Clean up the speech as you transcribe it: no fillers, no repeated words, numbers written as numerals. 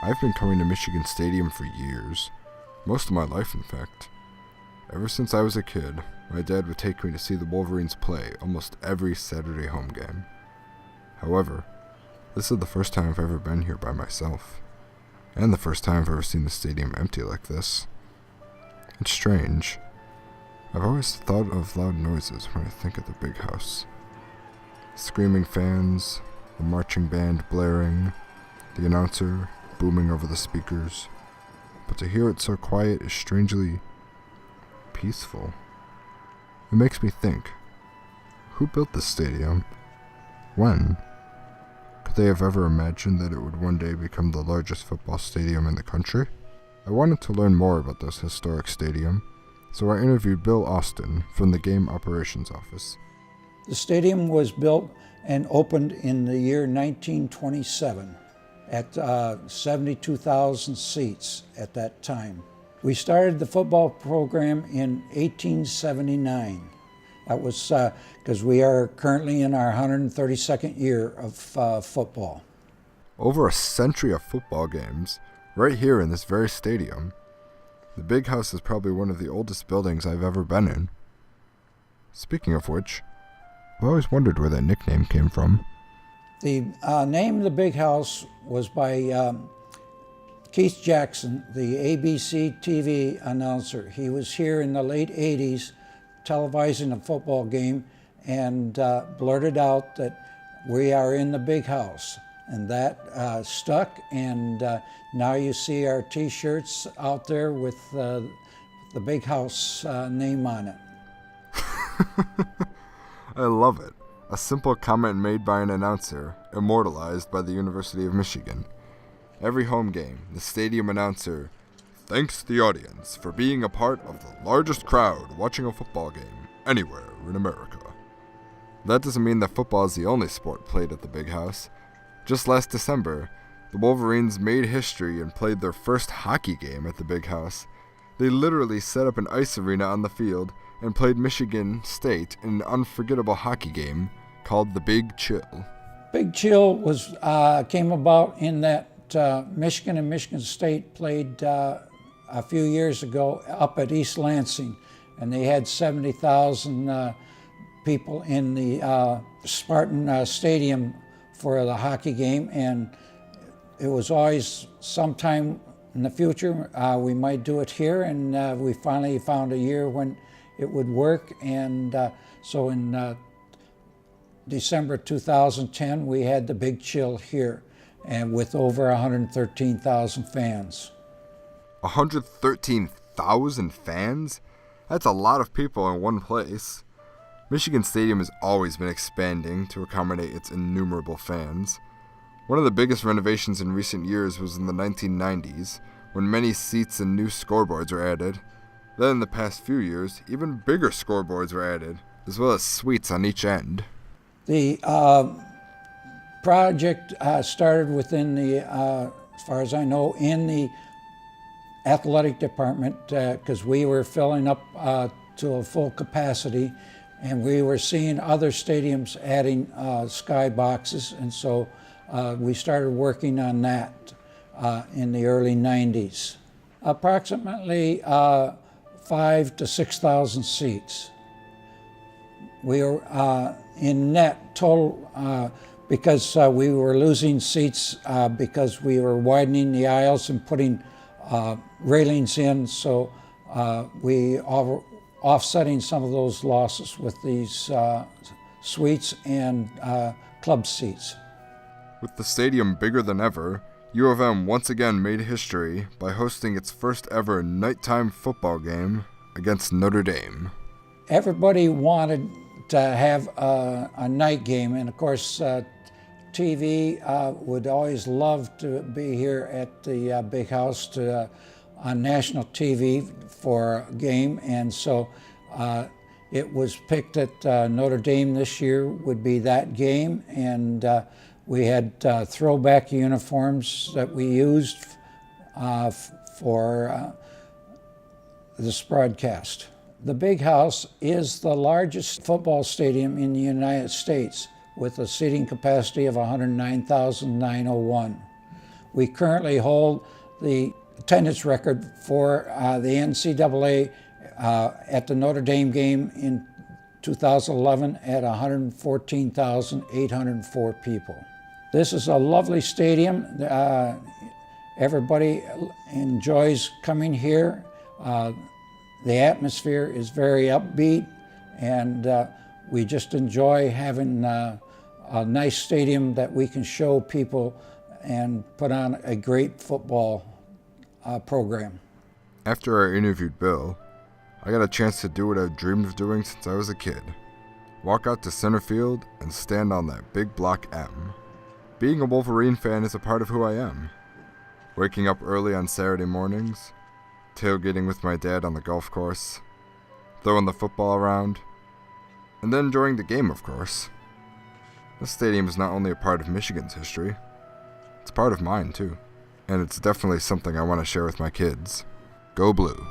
I've been coming to Michigan Stadium for years. Most of my life, in fact. Ever since I was a kid, my dad would take me to see the Wolverines play almost every Saturday home game. However, this is the first time I've ever been here by myself. And the first time I've ever seen the stadium empty like this. It's strange. I've always thought of loud noises when I think of the big house. Screaming fans, the marching band blaring, the announcer booming over the speakers. But to hear it so quiet is strangely peaceful. It makes me think, who built this stadium? When? Could they have ever imagined that it would one day become the largest football stadium in the country? I wanted to learn more about this historic stadium, so I interviewed Bill Austin from the Game Operations Office. The stadium was built and opened in the year 1927 at 72,000 seats at that time. We started the football program in 1879. That was because we are currently in our 132nd year of football. Over a century of football games, right here in this very stadium. The Big House is probably one of the oldest buildings I've ever been in. Speaking of which, I've always wondered where that nickname came from. The name of the Big House was by Keith Jackson, the ABC TV announcer. He was here in the late 80s televising a football game and blurted out that we are in the Big House. And that stuck, and now you see our t-shirts out there with the Big House name on it. I love it. A simple comment made by an announcer, immortalized by the University of Michigan. Every home game, the stadium announcer thanks the audience for being a part of the largest crowd watching a football game anywhere in America. That doesn't mean that football is the only sport played at the Big House. Just last December, the Wolverines made history and played their first hockey game at the Big House. They literally set up an ice arena on the field and played Michigan State in an unforgettable hockey game called the Big Chill. Big Chill was came about in that Michigan and Michigan State played a few years ago up at East Lansing, and they had 70,000 people in the Spartan Stadium for the hockey game, and it was always sometime in the future we might do it here, and we finally found a year when it would work, and so in December 2010 we had the Big Chill here, and with over 113,000 fans. 113,000 fans? That's a lot of people in one place. Michigan Stadium has always been expanding to accommodate its innumerable fans. One of the biggest renovations in recent years was in the 1990s, when many seats and new scoreboards were added. Then in the past few years, even bigger scoreboards were added, as well as suites on each end. The project started within the, as far as I know, in the athletic department, because we were filling up to a full capacity, and we were seeing other stadiums adding skyboxes, and so we started working on that in the early 90s. Approximately 5,000 to 6,000 seats. We were in net total, because we were losing seats because we were widening the aisles and putting railings in, so we are offsetting some of those losses with these suites and club seats. With the stadium bigger than ever, U of M once again made history by hosting its first ever nighttime football game against Notre Dame. Everybody wanted to have a night game, and of course TV would always love to be here at the Big House on national TV for a game, and so it was picked that Notre Dame this year would be that game, and we had throwback uniforms that we used for this broadcast. The Big House is the largest football stadium in the United States, with a seating capacity of 109,901. We currently hold the attendance record for the NCAA at the Notre Dame game in 2011 at 114,804 people. This is a lovely stadium. Everybody enjoys coming here. The atmosphere is very upbeat, and we just enjoy having a nice stadium that we can show people and put on a great football program. After I interviewed Bill, I got a chance to do what I've dreamed of doing since I was a kid. Walk out to center field and stand on that big block M. Being a Wolverine fan is a part of who I am. Waking up early on Saturday mornings, tailgating with my dad on the golf course, throwing the football around, and then enjoying the game, of course. This stadium is not only a part of Michigan's history, it's part of mine too. And it's definitely something I want to share with my kids. Go Blue.